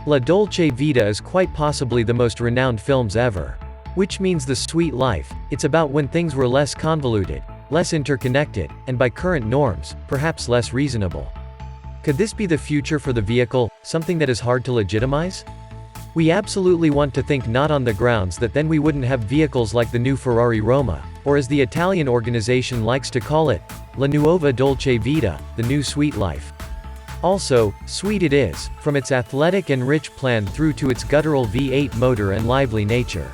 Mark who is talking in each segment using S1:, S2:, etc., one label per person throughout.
S1: La Dolce Vita is quite possibly the most renowned films ever. Which means The Sweet Life, it's about when things were less convoluted, less interconnected, and by current norms, perhaps less reasonable. Could this be the future for the vehicle, something that is hard to legitimize? We absolutely want to think not on the grounds that then we wouldn't have vehicles like the new Ferrari Roma, or as the Italian organization likes to call it, La Nuova Dolce Vita, the new sweet life. Also, sweet it is, from its athletic and rich plan through to its guttural V8 motor and lively nature.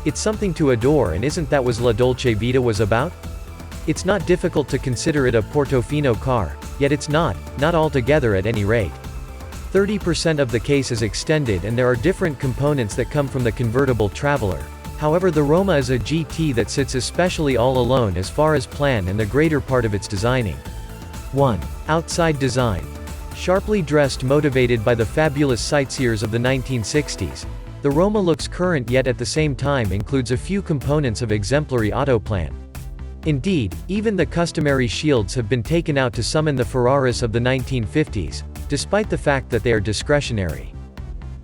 S1: It's something to adore, and isn't that what La Dolce Vita was about? It's not difficult to consider it a Portofino car, yet it's not altogether at any rate. 30% of the case is extended and there are different components that come from the convertible Traveler. However, the Roma is a GT that sits especially all alone as far as plan and the greater part of its designing. 1. Outside design. Sharply dressed, motivated by the fabulous sightseers of the 1960s, the Roma looks current yet at the same time includes a few components of exemplary autoplan. Indeed, even the customary shields have been taken out to summon the Ferraris of the 1950s, despite the fact that they are discretionary.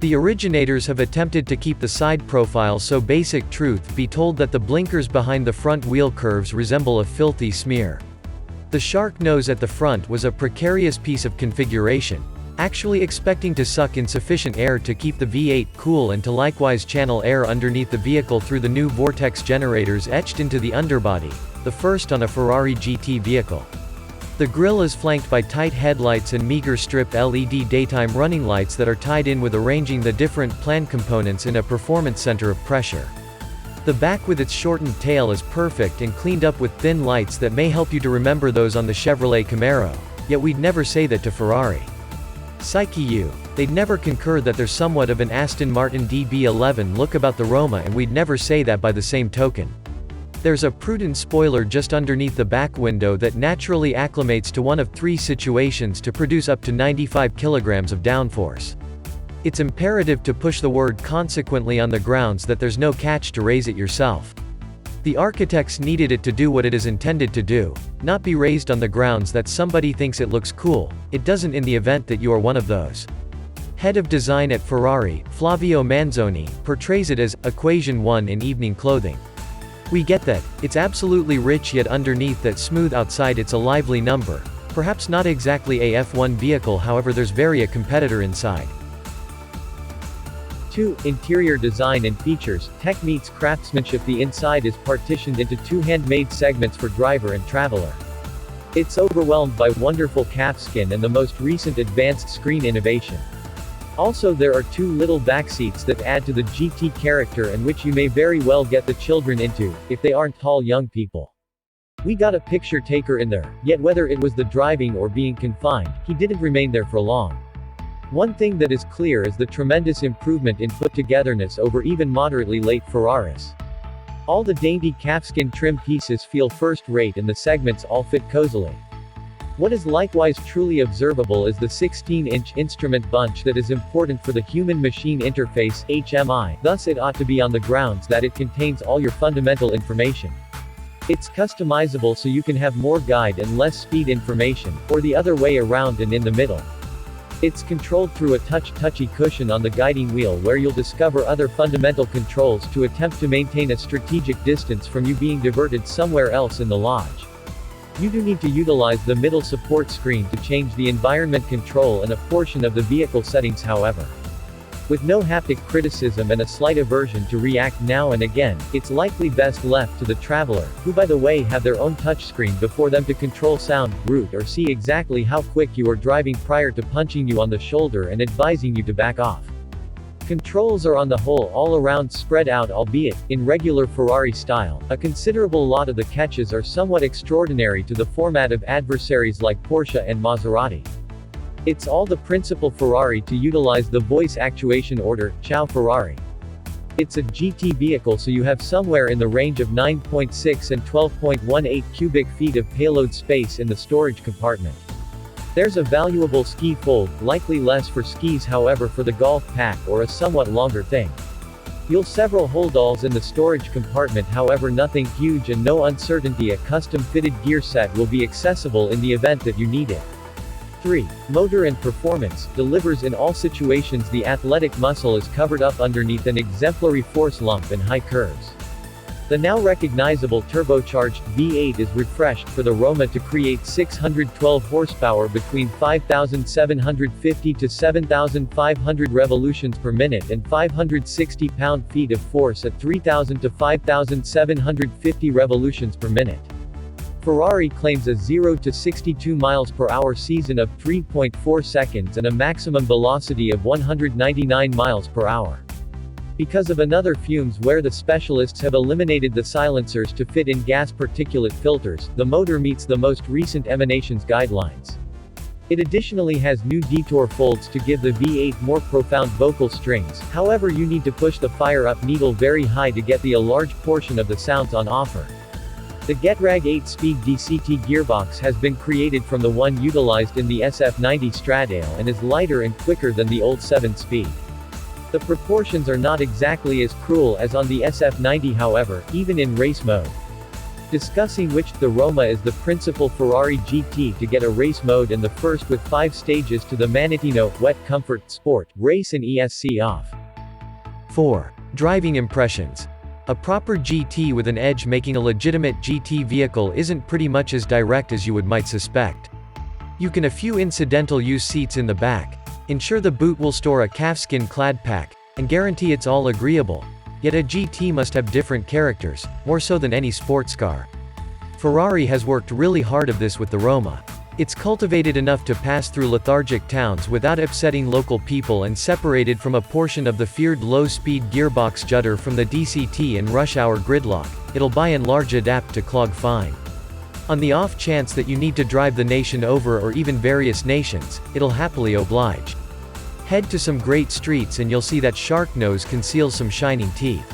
S1: The originators have attempted to keep the side profile so basic, truth be told that the blinkers behind the front wheel curves resemble a filthy smear. The shark nose at the front was a precarious piece of configuration, actually expecting to suck in sufficient air to keep the V8 cool and to likewise channel air underneath the vehicle through the new vortex generators etched into the underbody, the first on a Ferrari GT vehicle. The grille is flanked by tight headlights and meager stripped LED daytime running lights that are tied in with arranging the different plan components in a performance center of pressure. The back with its shortened tail is perfect and cleaned up with thin lights that may help you to remember those on the Chevrolet Camaro, yet we'd never say that to Ferrari. Psyche you, they'd never concur that there's somewhat of an Aston Martin DB11 look about the Roma, and we'd never say that by the same token. There's a prudent spoiler just underneath the back window that naturally acclimates to one of three situations to produce up to 95 kilograms of downforce. It's imperative to push the word consequently on the grounds that there's no catch to raise it yourself. The architects needed it to do what it is intended to do, not be raised on the grounds that somebody thinks it looks cool. It doesn't in the event that you are one of those. Head of design at Ferrari, Flavio Manzoni, portrays it as Equation 1 in evening clothing. We get that, it's absolutely rich, yet underneath that smooth outside it's a lively number. Perhaps not exactly a F1 vehicle, however there's very a competitor inside. 2. Interior design and features. Tech meets craftsmanship. The inside is partitioned into two handmade segments for driver and traveler. It's overwhelmed by wonderful calfskin and the most recent advanced screen innovation. Also, there are two little back seats that add to the GT character and which you may very well get the children into, if they aren't tall young people. We got a picture taker in there, yet whether it was the driving or being confined, he didn't remain there for long. One thing that is clear is the tremendous improvement in put-togetherness over even moderately late Ferraris. All the dainty calfskin trim pieces feel first-rate and the segments all fit cozily. What is likewise truly observable is the 16-inch instrument bunch that is important for the human-machine interface, HMI, thus it ought to be on the grounds that it contains all your fundamental information. It's customizable so you can have more guide and less speed information, or the other way around and in the middle. It's controlled through a touchy cushion on the guiding wheel where you'll discover other fundamental controls to attempt to maintain a strategic distance from you being diverted somewhere else in the lodge. You do need to utilize the middle support screen to change the environment control and a portion of the vehicle settings, however. With no haptic criticism and a slight aversion to react now and again, it's likely best left to the traveler, who by the way have their own touchscreen before them to control sound, route or see exactly how quick you are driving prior to punching you on the shoulder and advising you to back off. Controls are on the whole all around spread out, albeit, in regular Ferrari style. A considerable lot of the catches are somewhat extraordinary to the format of adversaries like Porsche and Maserati. It's all the principal Ferrari to utilize the voice actuation order, Ciao Ferrari. It's a GT vehicle, so you have somewhere in the range of 9.6 and 12.18 cubic feet of payload space in the storage compartment. There's a valuable ski fold, likely less for skis, however for the golf pack or a somewhat longer thing. You'll several holdalls in the storage compartment, however nothing huge and no uncertainty a custom fitted gear set will be accessible in the event that you need it. 3. Motor and performance, delivers in all situations. The athletic muscle is covered up underneath an exemplary force lump and high curves. The now recognizable turbocharged V8 is refreshed for the Roma to create 612 horsepower between 5,750 to 7,500 revolutions per minute and 560 pound-feet of force at 3,000 to 5,750 revolutions per minute. Ferrari claims a 0 to 62 miles per hour season of 3.4 seconds and a maximum velocity of 199 miles per hour. Because of another fumes where the specialists have eliminated the silencers to fit in gas particulate filters, the motor meets the most recent emanations guidelines. It additionally has new detour folds to give the V8 more profound vocal strings, however you need to push the fire-up needle very high to get a large portion of the sounds on offer. The Getrag 8-speed DCT gearbox has been created from the one utilized in the SF90 Stradale and is lighter and quicker than the old 7-speed. The proportions are not exactly as cruel as on the SF90 however, even in race mode. Discussing which, the Roma is the principal Ferrari GT to get a race mode and the first with 5 stages to the Manettino, Wet Comfort, Sport, Race and ESC off. 4. Driving impressions. A proper GT with an edge making a legitimate GT vehicle isn't pretty much as direct as you might suspect. You can a few incidental use seats in the back, ensure the boot will store a calfskin clad pack, and guarantee it's all agreeable. Yet a GT must have different characters, more so than any sports car. Ferrari has worked really hard of this with the Roma. It's cultivated enough to pass through lethargic towns without upsetting local people and separated from a portion of the feared low-speed gearbox judder from the DCT and rush hour gridlock. It'll by and large adapt to clog fine. On the off chance that you need to drive the nation over or even various nations, it'll happily oblige. Head to some great streets and you'll see that shark nose conceals some shining teeth.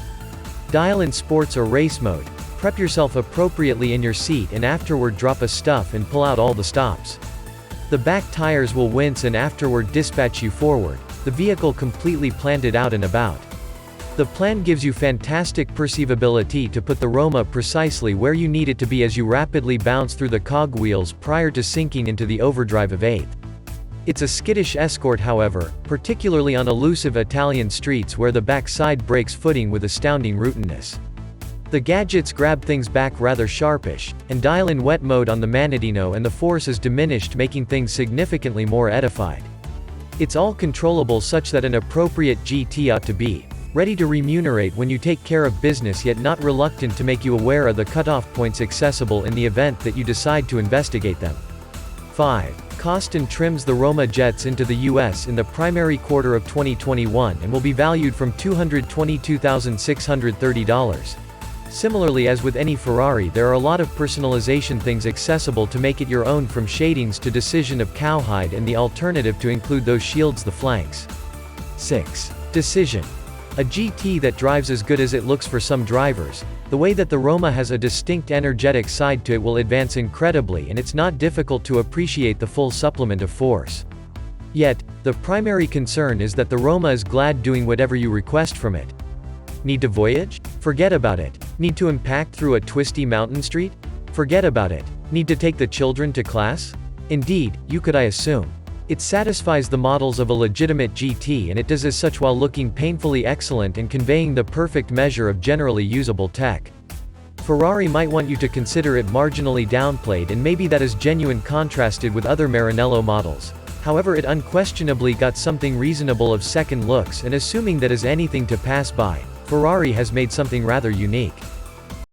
S1: Dial in sports or race mode, prep yourself appropriately in your seat and afterward drop a stuff and pull out all the stops. The back tires will wince and afterward dispatch you forward, the vehicle completely planted out and about. The plan gives you fantastic perceivability to put the Roma precisely where you need it to be as you rapidly bounce through the cogwheels prior to sinking into the overdrive of 8th. It's a skittish escort however, particularly on elusive Italian streets where the backside breaks footing with astounding rootedness. The gadgets grab things back rather sharpish, and dial in wet mode on the Manettino and the force is diminished making things significantly more edified. It's all controllable such that an appropriate GT ought to be ready to remunerate when you take care of business yet not reluctant to make you aware of the cutoff points accessible in the event that you decide to investigate them. 5. Costin trims the Roma jets into the US in the primary quarter of 2021 and will be valued from $222,630. Similarly as with any Ferrari there are a lot of personalization things accessible to make it your own from shadings to decision of cowhide and the alternative to include those shields the flanks. 6. Decision. A GT that drives as good as it looks for some drivers. The way that the Roma has a distinct energetic side to it will advance incredibly and it's not difficult to appreciate the full supplement of force. Yet, the primary concern is that the Roma is glad doing whatever you request from it. Need to voyage? Forget about it. Need to impact through a twisty mountain street? Forget about it. Need to take the children to class? Indeed, you could I assume. It satisfies the models of a legitimate GT and it does as such while looking painfully excellent and conveying the perfect measure of generally usable tech. Ferrari might want you to consider it marginally downplayed and maybe that is genuine contrasted with other Maranello models. However it unquestionably got something reasonable of second looks and assuming that is anything to pass by, Ferrari has made something rather unique.